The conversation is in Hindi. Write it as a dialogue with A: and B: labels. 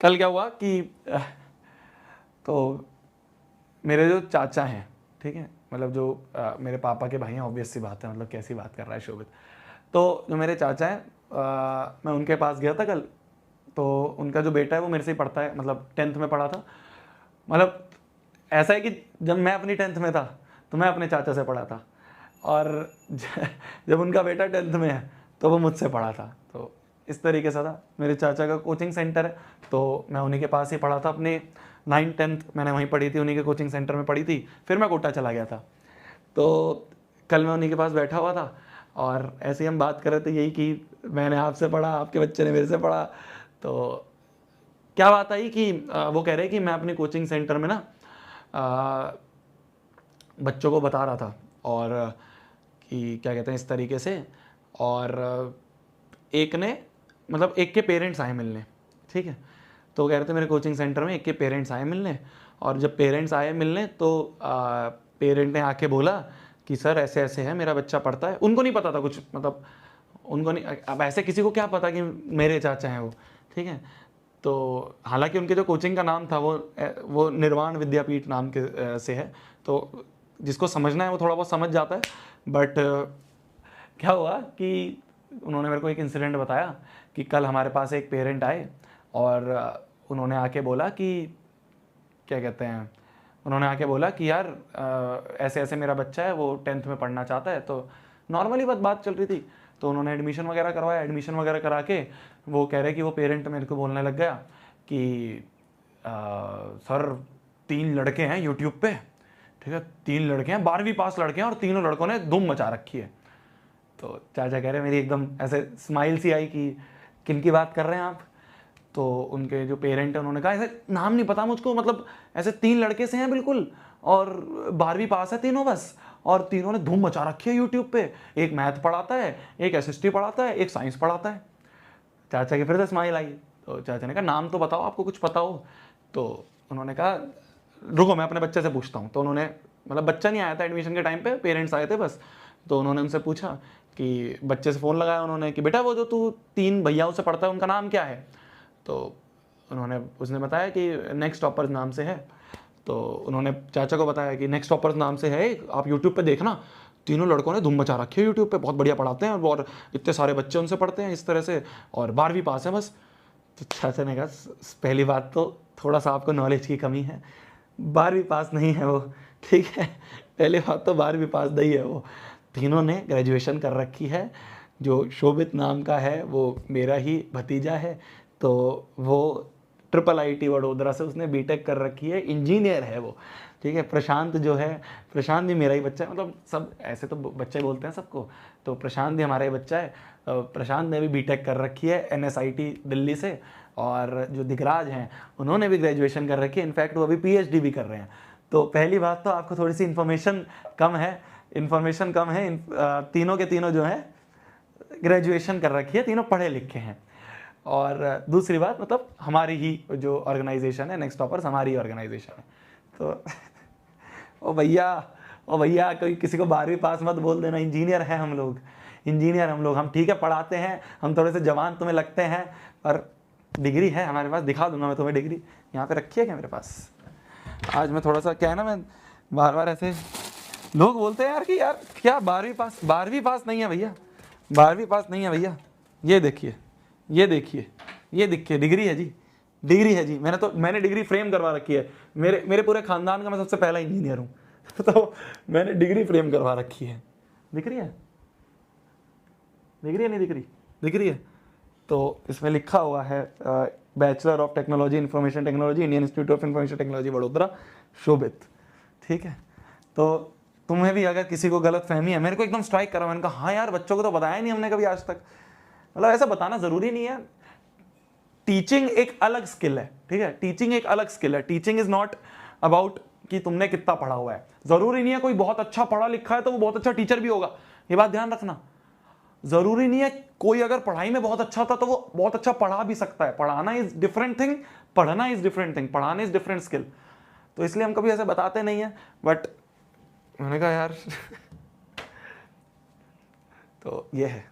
A: कल क्या हुआ कि तो मेरे जो चाचा हैं, ठीक है, मतलब जो मेरे पापा के भाई हैं, ऑब्वियस सी बात है, मतलब कैसी बात कर रहा है शोभित। तो जो मेरे चाचा हैं, मैं उनके पास गया था कल। तो उनका जो बेटा है वो मेरे से ही पढ़ता है, मतलब 10th में पढ़ा था। मतलब ऐसा है कि जब मैं अपनी 10th में था तो मैं अपने चाचा से पढ़ा था, और जब उनका बेटा 10th में है तो वो मुझसे पढ़ा था। तो इस तरीके से था। मेरे चाचा का कोचिंग सेंटर है, तो मैं उन्हीं के पास ही पढ़ा था। अपने 9th 10th मैंने वहीं पढ़ी थी, उन्हीं के कोचिंग सेंटर में पढ़ी थी। फिर मैं कोटा चला गया था। तो कल मैं उन्हीं के पास बैठा हुआ था और ऐसे ही हम बात कर रहे थे यही कि मैंने आपसे पढ़ा, आपके बच्चे ने मेरे से पढ़ा। तो क्या बात आई कि वो कह रहे कि मैं अपने कोचिंग सेंटर में ना बच्चों को बता रहा था, और कि क्या कहते हैं इस तरीके से। और एक ने, मतलब एक के पेरेंट्स आए मिलने, ठीक है। तो कह रहे थे मेरे कोचिंग सेंटर में एक के पेरेंट्स आए मिलने, और जब पेरेंट्स आए मिलने तो पेरेंट ने आके बोला कि सर ऐसे ऐसे है, मेरा बच्चा पढ़ता है। उनको नहीं पता था कुछ, मतलब उनको नहीं, अब ऐसे किसी को क्या पता कि मेरे चाचा हैं वो, ठीक है। तो हालांकि उनके जो कोचिंग का नाम था वो निर्वाण विद्यापीठ नाम के से है। तो जिसको समझना है वो थोड़ा बहुत समझ जाता है। बट क्या हुआ कि उन्होंने मेरे को एक इंसिडेंट बताया कि कल हमारे पास एक पेरेंट आए और उन्होंने आके बोला कि क्या कहते हैं, उन्होंने आके बोला कि यार ऐसे ऐसे मेरा बच्चा है, वो 10th में पढ़ना चाहता है। तो नॉर्मली बात चल रही थी। तो उन्होंने एडमिशन वगैरह करवाया। एडमिशन वगैरह करा के वो कह रहे कि वो पेरेंट मेरे को बोलने लग गया कि सर 3 लड़के हैं यूट्यूब पे, ठीक है, 3 लड़के हैं, 12वीं पास लड़के हैं, और तीनों लड़कों ने धूम मचा रखी है। तो चाचा कह रहे, मेरी एकदम ऐसे स्माइल सी आई कि किन की बात कर रहे हैं आप। तो उनके जो पेरेंट हैं उन्होंने कहा ऐसे नाम नहीं पता मुझको, मतलब ऐसे 3 लड़के से हैं बिल्कुल, और 12वीं पास है तीनों बस, और तीनों ने धूम मचा रखी है यूट्यूब पे। एक मैथ पढ़ाता है, एक एसएसटी पढ़ाता है, एक साइंस पढ़ाता है। चाचा की फिर से स्माइल आई। तो चाचा ने कहा नाम तो बताओ, आपको कुछ पता हो। तो उन्होंने कहा रुको मैं अपने बच्चे से पूछता हूँ। तो उन्होंने, मतलब बच्चा नहीं आया था एडमिशन के टाइम पे, पेरेंट्स आए थे बस। तो उन्होंने उनसे पूछा कि बच्चे से फ़ोन लगाया उन्होंने कि बेटा वो जो तू 3 भैयाओं से पढ़ता है उनका नाम क्या है। तो उसने बताया कि नेक्स्ट टॉपर्स नाम से है। तो उन्होंने चाचा को बताया कि नेक्स्ट टॉपर्स नाम से है, आप यूट्यूब पे देखना, तीनों लड़कों ने धूम मचा रखी है यूट्यूब पे, बहुत बढ़िया पढ़ाते हैं, और इतने सारे बच्चे उनसे पढ़ते हैं इस तरह से, और 12वीं पास है बस। तो चाचा ने कहा पहली बात तो थोड़ा सा आपको नॉलेज की कमी है, 12वीं पास नहीं है वो, ठीक है। पहली बात तो 12वीं पास नहीं है वो, तीनों ने ग्रेजुएशन कर रखी है। जो शोभित नाम का है वो मेरा ही भतीजा है। तो वो IIIT वडोदरा से उसने बीटेक कर रखी है, इंजीनियर है वो, ठीक है। प्रशांत जो है, प्रशांत भी मेरा ही बच्चा है, मतलब सब ऐसे तो बच्चे बोलते हैं सबको, तो प्रशांत भी हमारा ही बच्चा है। प्रशांत ने भी बीटेक कर रखी है NSIT दिल्ली से, और जो दिगराज हैं उन्होंने भी ग्रेजुएशन कर रखी है, इनफैक्ट वो अभी PhD भी कर रहे हैं। तो पहली बात तो आपको थोड़ी सी इन्फॉर्मेशन कम है, तीनों के तीनों जो है ग्रेजुएशन कर रखी है, तीनों पढ़े लिखे हैं। और दूसरी बात, मतलब हमारी ही जो ऑर्गेनाइजेशन है नेक्स्ट टॉपर्स, हमारी ऑर्गेनाइजेशन है। तो ओ भैया कोई किसी को 12वीं पास मत बोल देना, इंजीनियर है हम लोग, हम ठीक है पढ़ाते हैं, हम थोड़े से जवान तुम्हें लगते हैं, पर डिग्री है हमारे पास, दिखा दूंगा मैं तुम्हें डिग्री, यहाँ पे रखी है क्या मेरे पास। आज मैं थोड़ा सा क्या है ना, मैं बार ऐसे लोग बोलते हैं यार कि यार क्या 12वीं पास नहीं है भैया, 12वीं पास नहीं है भैया, ये देखिए डिग्री है जी। मैंने डिग्री फ्रेम करवा रखी है, मेरे पूरे खानदान का मैं सबसे पहला इंजीनियर हूँ। तो मैंने डिग्री फ्रेम करवा रखी है। दिख रही है नहीं दिख रही है। तो इसमें लिखा हुआ है bachelor of technology information technology, Indian institute of information technology Vadodara, Shobhit, ठीक है। तो तुम्हें भी अगर किसी को गलत फहमी है, मेरे को एकदम स्ट्राइक करा, मैंने कहा हाँ यार बच्चों को तो बताया नहीं हमने कभी आज तक, मतलब ऐसा बताना जरूरी नहीं है। टीचिंग एक अलग स्किल है, ठीक है, टीचिंग इज नॉट अबाउट कि तुमने कितना पढ़ा हुआ है। जरूरी नहीं है कोई बहुत अच्छा पढ़ा लिखा है तो वो बहुत अच्छा टीचर भी होगा, ये बात ध्यान रखना। जरूरी नहीं है कोई अगर पढ़ाई में बहुत अच्छा था तो वो बहुत अच्छा पढ़ा भी सकता है। पढ़ाना इज डिफरेंट थिंग, पढ़ना इज डिफरेंट थिंग, पढ़ाना इज डिफरेंट स्किल। तो इसलिए हम कभी ऐसे बताते नहीं है। बट मैंने कहा यार तो ये है।